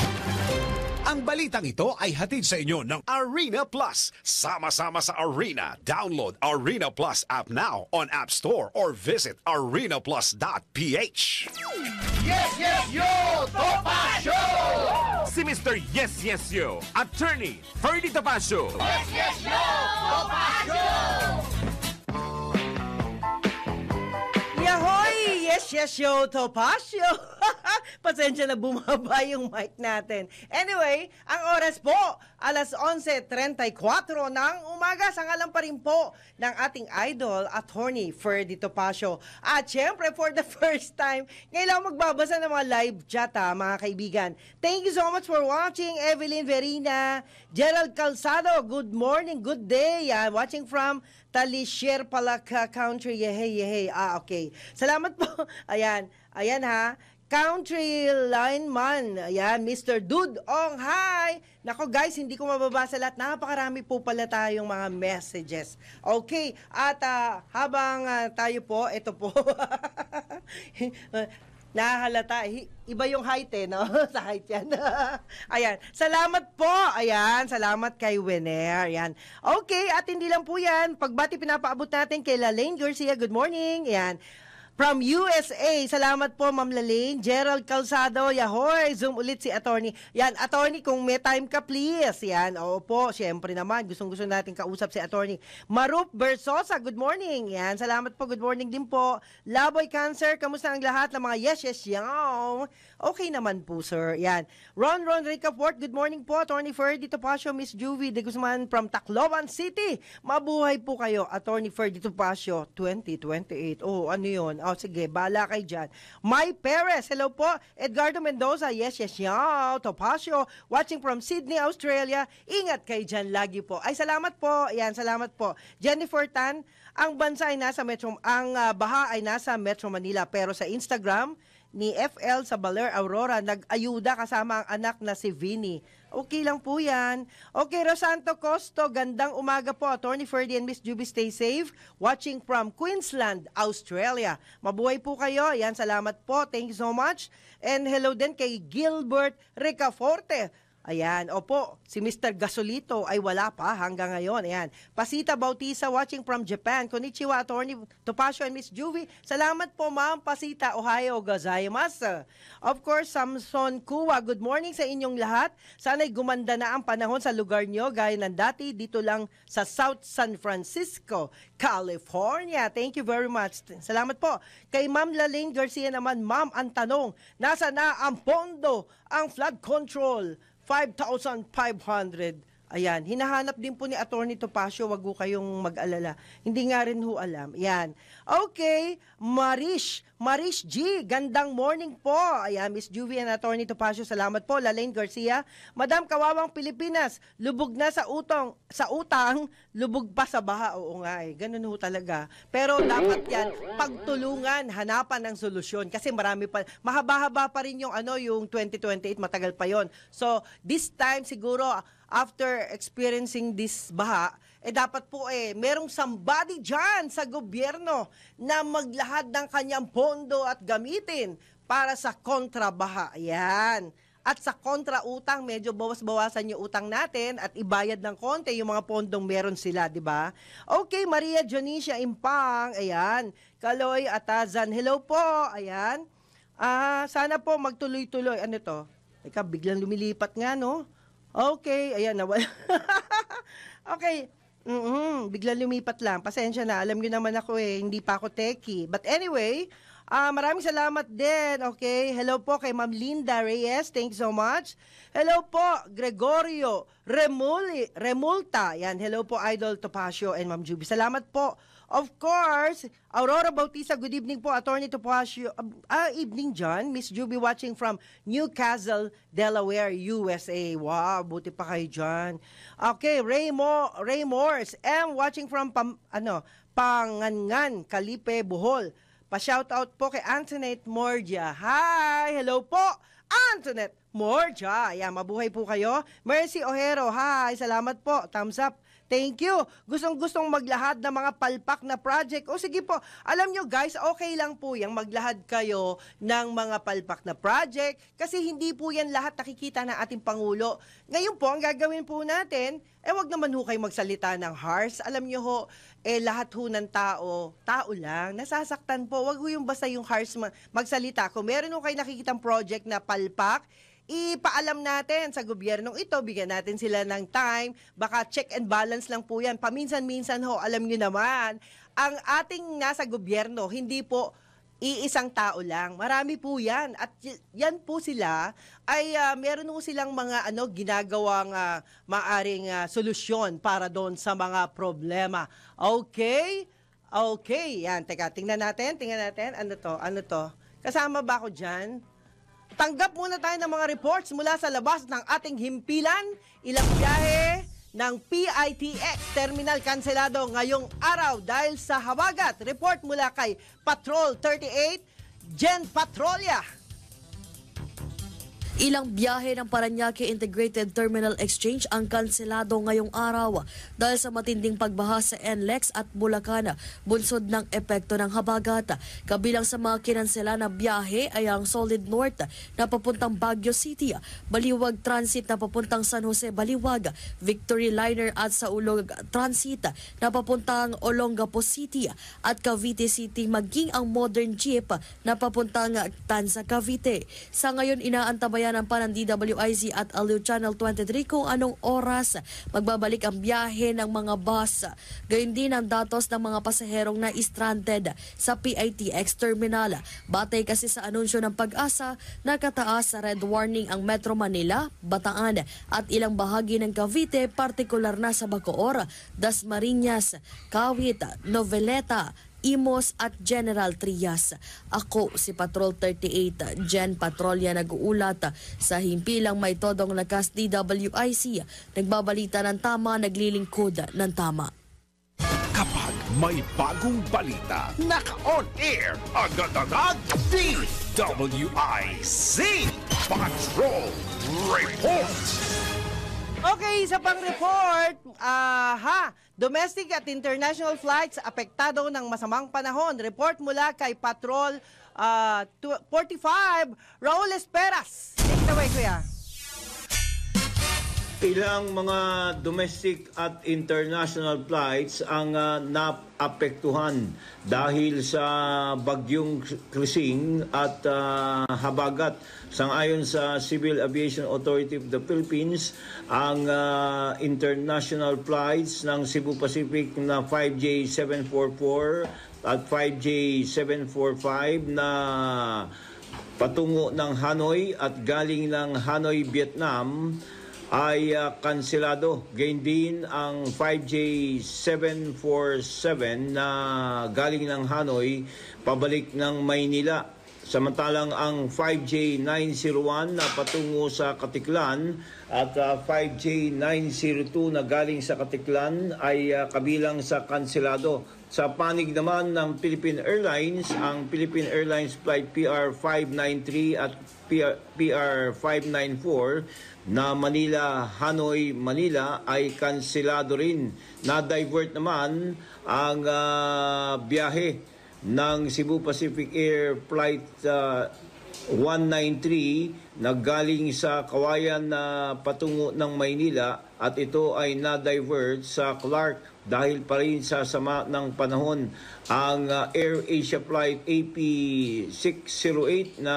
Ang balitang ito ay hatid sa inyo ng Arena Plus. Sama-sama sa Arena. Download Arena Plus app now on App Store or visit arenaplus.ph. Yes, yes, yo! Topacio! Si Mr. Yes, Yes, Yo, Attorney Ferdy Topacio. Yes, yes, yo! Topacio! Yahoy! Yes, yes, yo, Topacio! Pasensya na bumaba yung mic natin. Anyway, ang oras po, alas 11:34 ng umaga. Sangalan pa rin po ng ating idol, Attorney Ferdy Topacio. At syempre, for the first time, ngayon lang magbabasa ng mga live chat, mga kaibigan. Thank you so much for watching, Evelyn Verina, Gerald Calzado, good morning, good day. Watching from Talisher Palaka Country. Yehey. Okay. Salamat po. Ayan ha. Country lineman. Ayan, Mr. Dude Ong. Hi! Nako guys, hindi ko mababasa lahat. Napakarami po pala tayong mga messages. Okay. At habang tayo po, ito po. Nahalata. Iba yung height no? Sa height yan. Ayan. Salamat po. Ayan. Salamat kay Wener. Ayan. Okay. At hindi lang po yan. Pagbati pinapaabot natin kay Lalaine Garcia. Good morning. Ayan. From USA, salamat po Ma'am Lalaine. Gerald Calzado, yahoy, Zoom ulit si Attorney. Yan, Attorney, kung may time ka please. Yan, opo, syempre naman, gustong-gusto natin kausap si Attorney. Marup Bersosa, good morning. Yan, salamat po, good morning din po. Laboy Cancer, kamusta ang lahat ng mga yes, yaw? Okay naman po, sir. Yan. Ron Ricafort, good morning po. Attorney Ferdy Topacio, Miss Juvie de Guzman from Tacloban City. Mabuhay po kayo, Attorney Ferdy Topacio, 2028. Oh, ano yun? Oh, sige, bala kay dyan. May Perez, hello po. Edgardo Mendoza, yes, yaw. Topacio, watching from Sydney, Australia. Ingat kay dyan lagi po. Ay, salamat po. Yan, salamat po. Jennifer Tan, ang bansa ay nasa baha ay nasa Metro Manila. Pero sa Instagram, ni FL sa Baler Aurora, nag-ayuda kasama ang anak na si Vinny. Okay lang po yan. Okay, Rosanto Costo, gandang umaga po. Attorney Ferdy and Miss Juby, stay safe. Watching from Queensland, Australia. Mabuhay po kayo. Yan, salamat po. Thank you so much. And hello din kay Gilbert Ricaforte. Ayan, opo, si Mr. Gasolito ay wala pa hanggang ngayon. Ayan, Pasita Bautista watching from Japan. Konnichiwa, Attorney Topacio and Miss Juvie. Salamat po, Ma'am Pasita. Ohayo gozaimasu. Of course, Samson Kuwa, good morning sa inyong lahat. Sana'y gumanda na ang panahon sa lugar nyo gaya ng dati dito lang sa South San Francisco, California. Thank you very much. Salamat po. Kay Ma'am Lalaine Garcia naman, Ma'am, ang tanong, nasa na ang pondo, ang flood control? 5,500. Ayan, hinahanap din po ni Attorney Topacio, wag ho kayong mag-alala. Hindi nga rin ho alam. Ayan. Okay, Marish G, gandang morning po. Ayan, Miss Juvie and Attorney Topacio, salamat po. Lalaine Garcia, Madam Kawawang Pilipinas, lubog na sa utang, lubog pa sa baha. Oo nga ganun ho talaga. Pero dapat yan, pagtulungan, hanapan ng solusyon. Kasi marami pa, mahaba-haba pa rin yung, yung 2028, matagal pa yon. So, this time siguro, after experiencing this baha, dapat po merong somebody dyan sa gobyerno na maglahad ng kanyang pondo at gamitin para sa kontrabaha. Yan. At sa kontra-utang, medyo bawas-bawasan yung utang natin at ibayad ng konti yung mga pondong meron sila, di ba? Okay, Maria Dionisia Impang, ayan. Kaloy Atazan, hello po, ayan. Sana po magtuloy-tuloy. Ano to? Ika, biglang lumilipat nga, no? Okay, ayan, nawala. Okay, biglang lumipat lang. Pasensya na, alam nyo naman ako hindi pa ako techie. But anyway, maraming salamat din. Okay, hello po kay Ma'am Linda Reyes. Thank you so much. Hello po, Gregorio Remulta. Yan, hello po, Idol Topacio and Ma'am Juby. Salamat po. Of course, Aurora Bautista, good evening po. Attorney Topacio, evening John. Miss Juby watching from Newcastle, Delaware, USA. Wow, buti pa kayo dyan. Okay, Ray Morse, watching from Pangangan, Calipe, Bohol. Pa-shoutout po kay Antoinette Mordia. Hi, hello po, Antoinette Mordia. Ayan, mabuhay po kayo. Mercy Ojero, hi, salamat po. Thumbs up. Thank you. Gustong-gustong maglahad ng mga palpak na project. O sige po, alam nyo guys, okay lang po yung maglahad kayo ng mga palpak na project kasi hindi po yan lahat nakikita ng ating Pangulo. Ngayon po, ang gagawin po natin, wag naman ho kayo magsalita ng harsh. Alam nyo ho, lahat ho ng tao lang, nasasaktan po. Wag ho yung basta yung harsh magsalita. Kung meron ho kayo nakikitang project na palpak, ipaalam natin sa gobyernong ito, bigyan natin sila ng time, baka check and balance lang po yan. Paminsan-minsan ho, alam nyo naman, ang ating nasa gobyerno, hindi po iisang tao lang. Marami po yan. At yan po sila, ay meron po silang mga ginagawang maaring solusyon para doon sa mga problema. Okay? Okay, yan. Teka, tingnan natin. Ano to? Kasama ba ako dyan? Tanggap muna tayo ng mga reports mula sa labas ng ating himpilan. Ilang biyahe ng PITX Terminal kanselado ngayong araw dahil sa habagat. Report mula kay Patrol 38, Jen Patrolya. Ilang biyahe ng Parañaque Integrated Terminal Exchange ang kanselado ngayong araw dahil sa matinding pagbaha sa NLEX at Bulacan, bunsod ng epekto ng habagat. Kabilang sa mga kinansela na biyahe ay ang Solid North na papuntang Baguio City, Baliwag Transit na papuntang San Jose Baliwag, Victory Liner at Saulog Transit na papuntang Olongapo City at Cavite City, maging ang Modern Jeep na papuntang Tanza, Cavite. Sa ngayon, inaantabayan ng pa ng DWIZ at Aliw Channel 23 kung anong oras magbabalik ang biyahe ng mga bus. Gayun din ang datos ng mga pasaherong na stranded sa PITX Terminal. Batay kasi sa anunsyo ng Pag-asa, nakataas sa red warning ang Metro Manila, Bataan at ilang bahagi ng Cavite, partikular na sa Bacoor, Dasmariñas, Kawit, Noveleta, Imos at General Trias. Ako si Patrol 38, Jen Patrolya, nag-uulat sa himpilang may todong lakas DWIC. Nagbabalita ng tama, naglilingkod ng tama. Kapag may bagong balita, naka-on air, agad-agad, DWIC Patrol Report! Okay, sa pang-report, domestic at international flights apektado ng masamang panahon. Report mula kay Patrol 45, Raul Esperas. Take it away, Kuya. Ilang mga domestic at international flights ang naapektuhan dahil sa bagyong Krising at habagat. Sangayon sa Civil Aviation Authority of the Philippines, ang international flights ng Cebu Pacific na 5J744 at 5J745 na patungo ng Hanoi at galing ng Hanoi, Vietnam ay kanselado. Gayon din ang 5J747 na galing ng Hanoi pabalik ng Maynila. Samantalang ang 5J901 na patungo sa Katiklan at 5J902 na galing sa Katiklan ay kabilang sa kanselado. Sa panig naman ng Philippine Airlines, ang Philippine Airlines Flight PR593 at PR594 na Manila-Hanoi, Manila ay kanselado rin. Na-divert naman ang biyahe ng Cebu Pacific Air Flight 193 na galing sa Kawayan na patungo ng Maynila at ito ay na-divert sa Clark dahil pa rin sa sama ng panahon. Ang Air Asia Flight AP608 na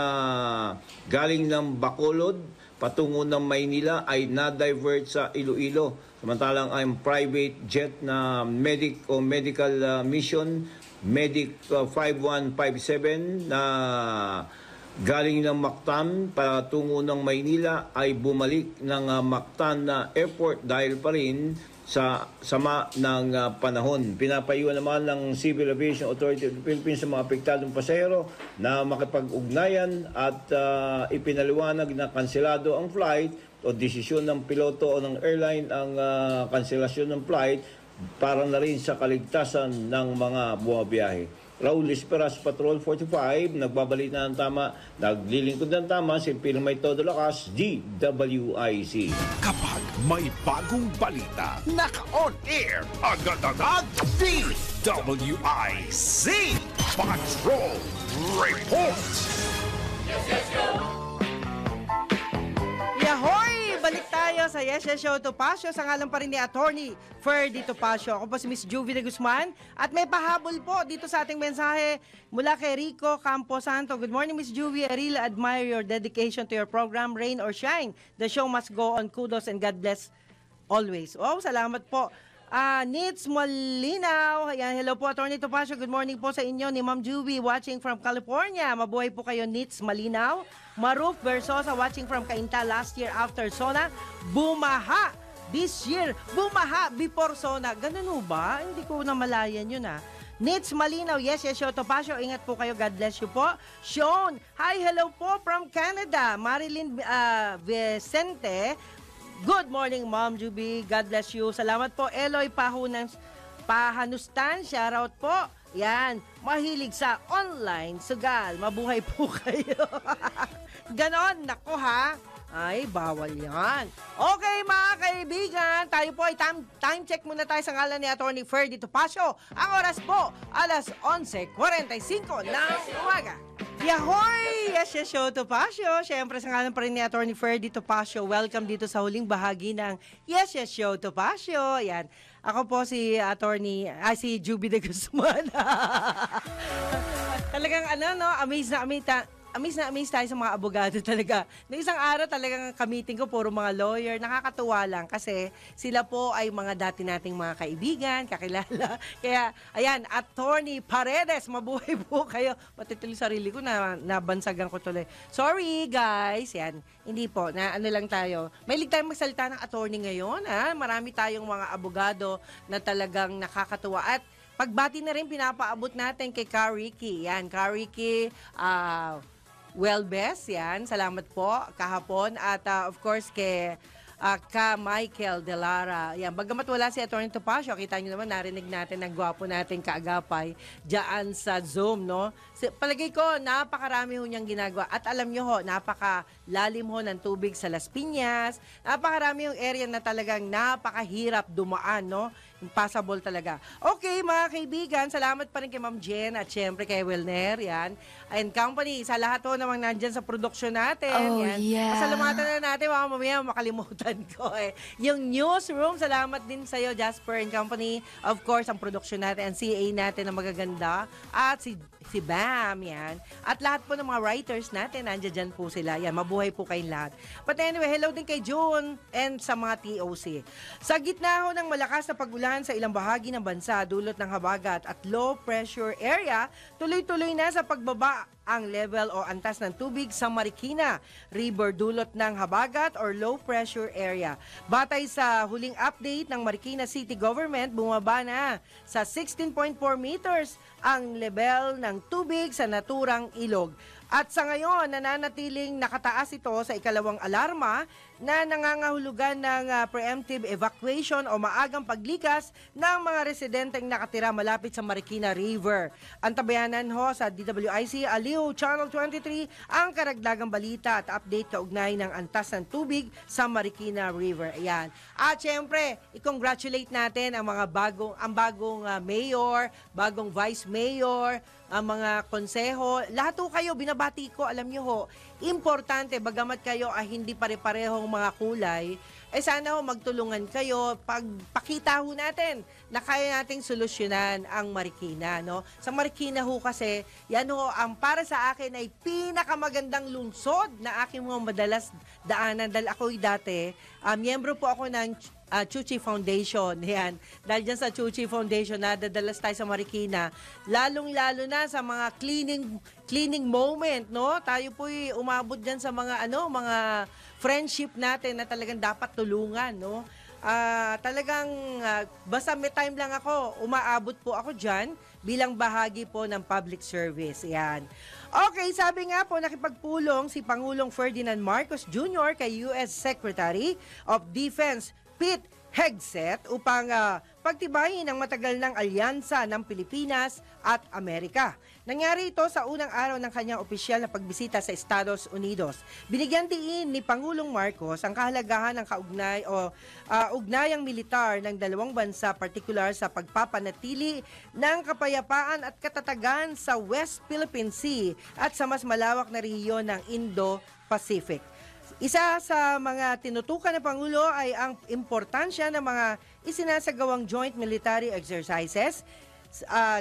galing ng Bacolod patungo ng Maynila ay na-divert sa Iloilo. Samantalang ang private jet na medical mission Medic 5157 na galing ng Mactan patungo ng Maynila ay bumalik ng Mactan na airport dahil pa rin sa sama ng panahon. Pinapayuhan naman ng Civil Aviation Authority of the Philippines sa mga apektadong pasahero na makipag-ugnayan at ipinaliwanag na kanselado ang flight o desisyon ng piloto o ng airline ang kanselasyon ng flight para na rin sa kaligtasan ng mga bumabiyahe. Raul Esperas, Patrol 45, nagbabalita ng tama, naglilingkod ng tama, si May Todo Lakas, DWIC. Kapag may bagong balita, naka-on air, agad-agad, DWIC. Patrol Report. Yahoy! Balik tayo sa Yes Yes Show Topacio sa ngalan pa rin ni Attorney Ferdy Topacio. Ako po si Miss Juvie de Guzman at may pahabol po dito sa ating mensahe mula kay Rico Camposanto. Good morning, Miss Juvie. I really admire your dedication to your program, Rain or Shine. The show must go on. Kudos and God bless always. Oh, salamat po. Nits Molinaw. Ayan, hello po, Attorney Topacio. Good morning po sa inyo ni Ma'am Juvie watching from California. Mabuhay po kayo, Nits Molinaw. Maruf Versosa watching from Cainta last year after Sona. Bumaha this year. Bumaha before Sona. Ganun ho ba? Hindi ko na malayan yun Nits Malinaw, yes, yes, Show Topacio. Ingat po kayo. God bless you po. Sean, hi, hello po from Canada. Marilyn Vicente. Good morning, Ma'am Juby. God bless you. Salamat po. Eloy Pahanustan, shoutout po. Yan, mahilig sa online sugal. Mabuhay po kayo. Ganon, nako ha. Ay, bawal yan. Okay, mga kaibigan, tayo po ay time check muna tayo sa ngalan ni Attorney Ferdy Topacio. Ang oras po, alas 11:45 ng umaga. Yahoy! Yes, yes, Show Topacio. Siyempre, sa ngalan pa rin ni Attorney Ferdy Topacio. Welcome dito sa huling bahagi ng Yes, yes, Show Topacio. Yan. Ako po si si Juvie de Guzman. Talagang amazed na amazed tayo sa mga abogado talaga. Noong isang araw talagang kamiting ko, puro mga lawyer. Nakakatuwa lang kasi sila po ay mga dati nating mga kaibigan, kakilala. Kaya, ayan, Attorney Paredes, mabuhay po kayo. Matituloy sarili ko na nabansagan ko tuloy. Sorry, guys. Yan, hindi po, lang tayo. Mahilig tayong magsalita ng attorney ngayon. Marami tayong mga abogado na talagang nakakatuwa. At pagbati na rin pinapaabot natin kay Kariki. Yan, Kariki, Welbes, yan. Salamat po kahapon. At of course kay Michael Delara. Yan. Bagamat wala si Attorney Topacio, kita nyo naman, narinig natin ang gwapo natin kaagapay dyan sa Zoom, no? Palagay ko, napakarami ho niyang ginagawa. At alam nyo ho, napakalalim ho ng tubig sa Las Piñas. Napakarami yung area na talagang napakahirap dumaan, no? Impossible talaga. Okay, mga kaibigan, salamat pa rin kay Ma'am Jen at syempre kay Wilner, yan. And company, sa lahat ho namang nandyan sa production natin. Oh, yan. yeah. Pasalamatan na natin, mamaya makalimutan ko Yung newsroom, salamat din sa'yo, Jasper and Company. Of course, ang production natin, ang CA natin na magaganda. At si Bam, yan. At lahat po ng mga writers natin, nandiyan dyan po sila. Yan, mabuhay po kayong lahat. But anyway, hello din kay June and sa mga TOC. Sa gitna ho ng malakas na pagulan sa ilang bahagi ng bansa, dulot ng habagat at low pressure area, tuloy-tuloy na sa pagbaba ang level o antas ng tubig sa Marikina River dulot ng habagat or low pressure area. Batay sa huling update ng Marikina City Government, bumaba na sa 16.4 meters ang level ng tubig sa naturang ilog. At sa ngayon, nananatiling nakataas ito sa ikalawang alarma na nangangahulugan ng preemptive evacuation o maagang paglikas ng mga residenteng nakatira malapit sa Marikina River. Antabayanan ho sa DWIC Aliw Channel 23 ang karagdagang balita at update kaugnay ng antas ng tubig sa Marikina River. Ayan. At syempre, i-congratulate natin ang mga bagong mayor, bagong vice mayor, ang mga konseho, lahat ho kayo, binabati ko, alam nyo ho, importante, bagamat kayo ay hindi pare-parehong mga kulay, sana ho magtulungan kayo, pagpakita ho natin na kaya nating solusyonan ang Marikina, no? Sa Marikina ho kasi, yan ho, ang para sa akin ay pinakamagandang lungsod na aking mga madalas daanan, dahil ako'y dati, miyembro po ako ng Chuchi Foundation, yan. Dahil dyan sa Chuchi Foundation, nadadalas tayo sa Marikina, lalong-lalo na sa mga cleaning moment, no? Tayo po'y umabot dyan sa mga, mga friendship natin na talagang dapat tulungan, no? Talagang basta may time lang ako, umaabot po ako dyan bilang bahagi po ng public service. Yan. Okay, sabi nga po, nakipagpulong si Pangulong Ferdinand Marcos Jr. kay U.S. Secretary of Defense Pete Hegseth upang pagtibayin ang matagal ng alyansa ng Pilipinas at Amerika. Nangyari ito sa unang araw ng kanyang opisyal na pagbisita sa Estados Unidos. Binigyan diin ni Pangulong Marcos ang kahalagahan ng ugnayang militar ng dalawang bansa, partikular sa pagpapanatili ng kapayapaan at katatagan sa West Philippine Sea at sa mas malawak na rehiyon ng Indo-Pacific. Isa sa mga tinutukan ng Pangulo ay ang importansya ng mga isinasagawang joint military exercises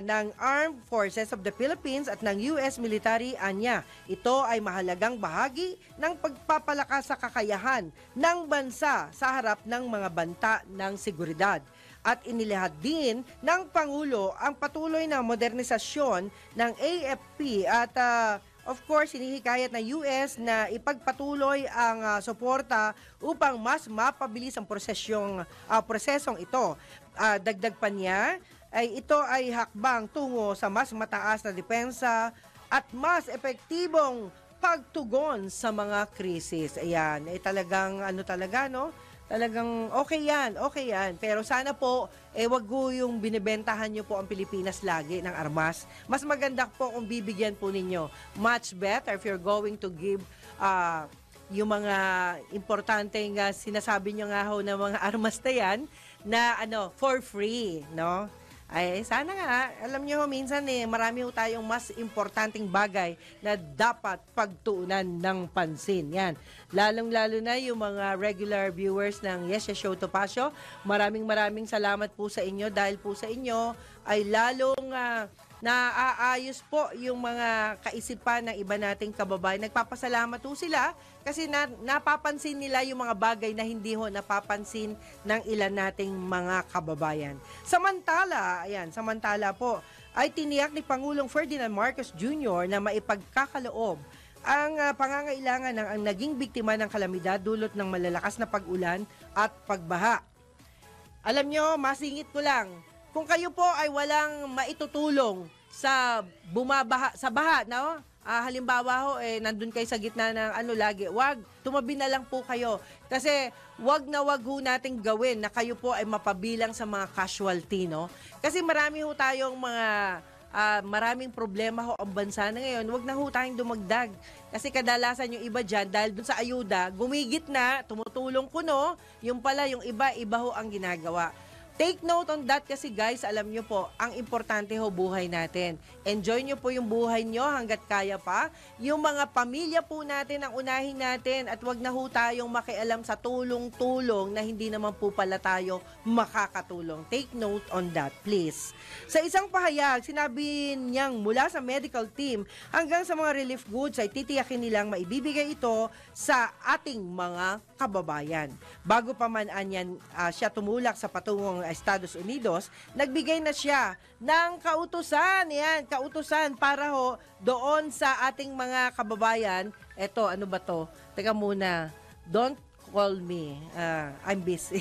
ng Armed Forces of the Philippines at ng U.S. military anya. Ito ay mahalagang bahagi ng pagpapalakas sa kakayahan ng bansa sa harap ng mga banta ng seguridad. At inilahad din ng Pangulo ang patuloy na modernisasyon ng AFP at of course, hinihikayat ng US na ipagpatuloy ang suporta upang mas mapabilis ang prosesong ito. Dagdag pa niya, ito ay hakbang tungo sa mas mataas na depensa at mas epektibong pagtugon sa mga krisis. Ayan, talagang Talagang okay yan. Pero sana po, wag po yung binibentahan nyo po ang Pilipinas lagi ng armas. Mas maganda po kung bibigyan po ninyo. Much better if you're going to give yung mga importanteng sinasabi nyo nga ho na mga armas na yan na for free, no? Ay, sana nga, alam nyo, minsan marami ho tayong mas importanteng bagay na dapat pagtuunan ng pansin. Yan. Lalong-lalo na yung mga regular viewers ng Yes Yes Show Topacio. Maraming salamat po sa inyo dahil po sa inyo ay lalong naaayos po yung mga kaisipan ng iba nating kababayan. Nagpapasalamat po sila kasi napapansin nila yung mga bagay na hindi ho napapansin ng ilan nating mga kababayan. Samantala po ay tiniyak ni Pangulong Ferdinand Marcos Jr. na maipagkakaloob ang pangangailangan ng ang naging biktima ng kalamidad dulot ng malalakas na pag-ulan at pagbaha. Alam nyo, masingit ko lang, kung kayo po ay walang maitutulong sa baha, no? Halimbawa ho, nandun kayo sa gitna ng lagi, wag, tumabi na lang po kayo. Kasi wag ho nating gawin na kayo po ay mapabilang sa mga casualty, no? Kasi marami ho tayong maraming problema ho ang bansa na ngayon. Wag na ho tayong dumagdag. Kasi kadalasan yung iba dyan, dahil dun sa ayuda, gumigit na, tumutulong kuno, yung pala, yung iba ho ang ginagawa. Take note on that kasi guys, alam nyo po, ang importante ho buhay natin. Enjoy nyo po yung buhay nyo hanggat kaya pa. Yung mga pamilya po natin ang unahin natin at wag na ho tayong makialam sa tulong-tulong na hindi naman po pala tayo makakatulong. Take note on that, please. Sa isang pahayag, sinabi niyang mula sa medical team hanggang sa mga relief goods ay titiyakin nilang maibibigay ito sa ating mga kababayan. Bago pa man anyan siya tumulak sa patungong Estados Unidos, nagbigay na siya ng kautusan. Yan, kautusan para ho doon sa ating mga kababayan. Eto, ano ba to? Teka muna. Don't call me. I'm busy.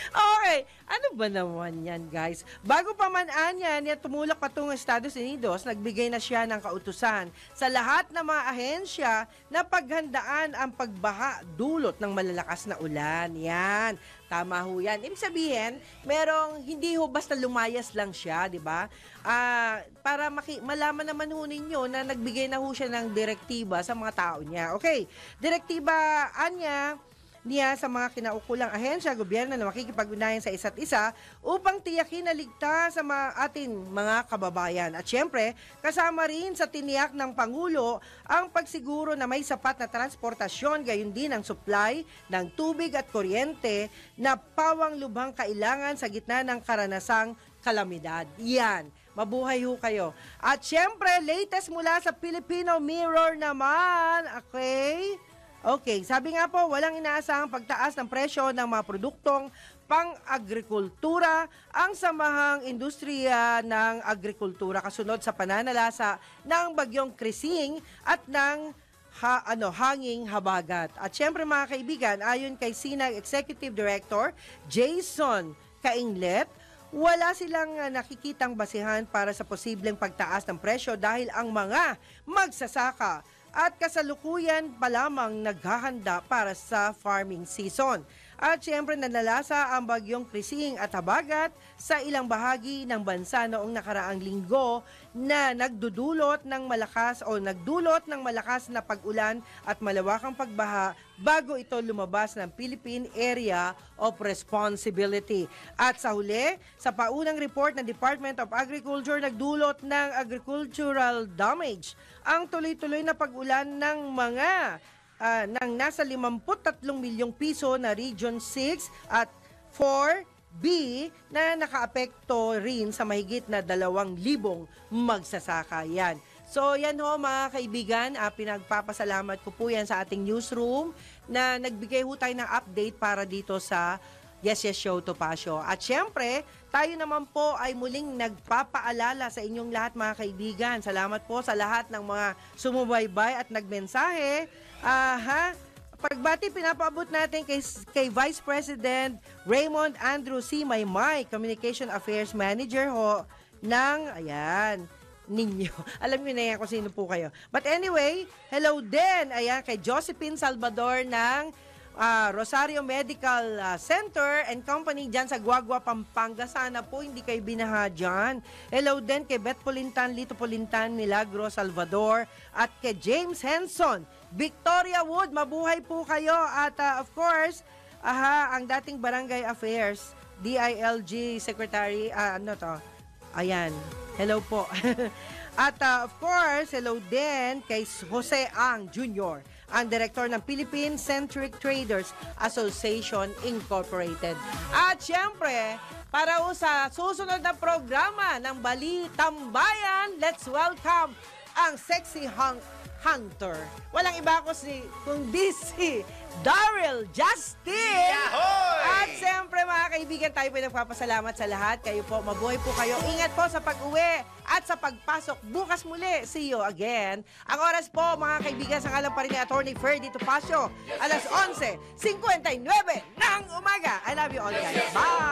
Okay, ano ba naman yan guys? Bago pa man anyan, tumulak patungong Estados Unidos, nagbigay na siya ng kautusan sa lahat ng mga ahensya na paghandaan ang pagbaha dulot ng malalakas na ulan. Yan, tama ho yan. Ibig sabihin, hindi ho basta lumayas lang siya, di ba? Para malaman naman ho ninyo na nagbigay na ho siya ng direktiba sa mga tao niya. Okay, direktiba niya sa mga kinaukulang ahensya, gobyerno na makikipag-ugnayan sa isa't isa upang tiyakin na ligtas sa ating mga kababayan. At syempre, kasama rin sa tiniyak ng Pangulo ang pagsiguro na may sapat na transportasyon, gayon din ang supply ng tubig at kuryente na pawang lubhang kailangan sa gitna ng karanasang kalamidad. Yan. Mabuhay ho kayo. At syempre, latest mula sa Filipino Mirror naman. Okay, sabi nga po, walang inaasahang pagtaas ng presyo ng mga produktong pang-agrikultura ang samahang industriya ng agrikultura kasunod sa pananalasa ng bagyong Krising at ng hanging habagat. At syempre mga kaibigan, ayon kay SINAG Executive Director Jason Kainglet, wala silang nakikitang basihan para sa posibleng pagtaas ng presyo dahil ang mga magsasaka at kasalukuyan pa lamang naghahanda para sa farming season. At siyempre nanalasa ang bagyong Krising at Habagat sa ilang bahagi ng bansa noong nakaraang linggo na nagdulot ng malakas na pag-ulan at malawakang pagbaha bago ito lumabas ng Philippine Area of Responsibility. At sa huli, sa paunang report ng Department of Agriculture, nagdulot ng agricultural damage ang tuloy-tuloy na pag-ulan ng ng nasa 53 milyong piso na Region 6 at 4B na nakaapekto rin sa mahigit na 2,000 magsasaka. Yan. So yan ho mga kaibigan, pinagpapasalamat ko po yan sa ating newsroom na nagbigay ho tayo ng update para dito sa Yes Yes Show Topacio. At syempre, tayo naman po ay muling nagpapaalala sa inyong lahat mga kaibigan. Salamat po sa lahat ng mga sumubaybay at nagmensahe. Pagbati pinapaabot natin kay Vice President Raymond Andrew C. Maymay, Communication Affairs Manager ho ng, ninyo. Alam niyo na yan kung sino po kayo. But anyway, hello din, kay Josephine Salvador ng Rosario Medical Center and Company dyan sa Guagua, Pampanga. Sana po hindi kayo binaha dyan. Hello din kay Beth Polintan, Lito Polintan, Milagro Salvador at kay James Henson, Victoria Wood. Mabuhay po kayo. At of course, ang dating Barangay Affairs, DILG Secretary, hello po. At of course, hello din kay Jose Ang Jr., ang direktor ng Philippine Centric Traders Association Incorporated. At syempre, para sa susunod na programa ng Balitang Bayan, let's welcome ang sexy hunter. Walang iba kundi si Daryl Justin. Yahoy! At siyempre mga kaibigan, tayo po nagpapasalamat sa lahat. Kayo po, mabuhay po kayo. Ingat po sa pag-uwi at sa pagpasok. Bukas muli, see you again. Ang oras po mga kaibigan, sa ngalan pa rin ni Attorney Ferdy Topacio, alas 11:59 ng umaga. I love you all guys. Bye!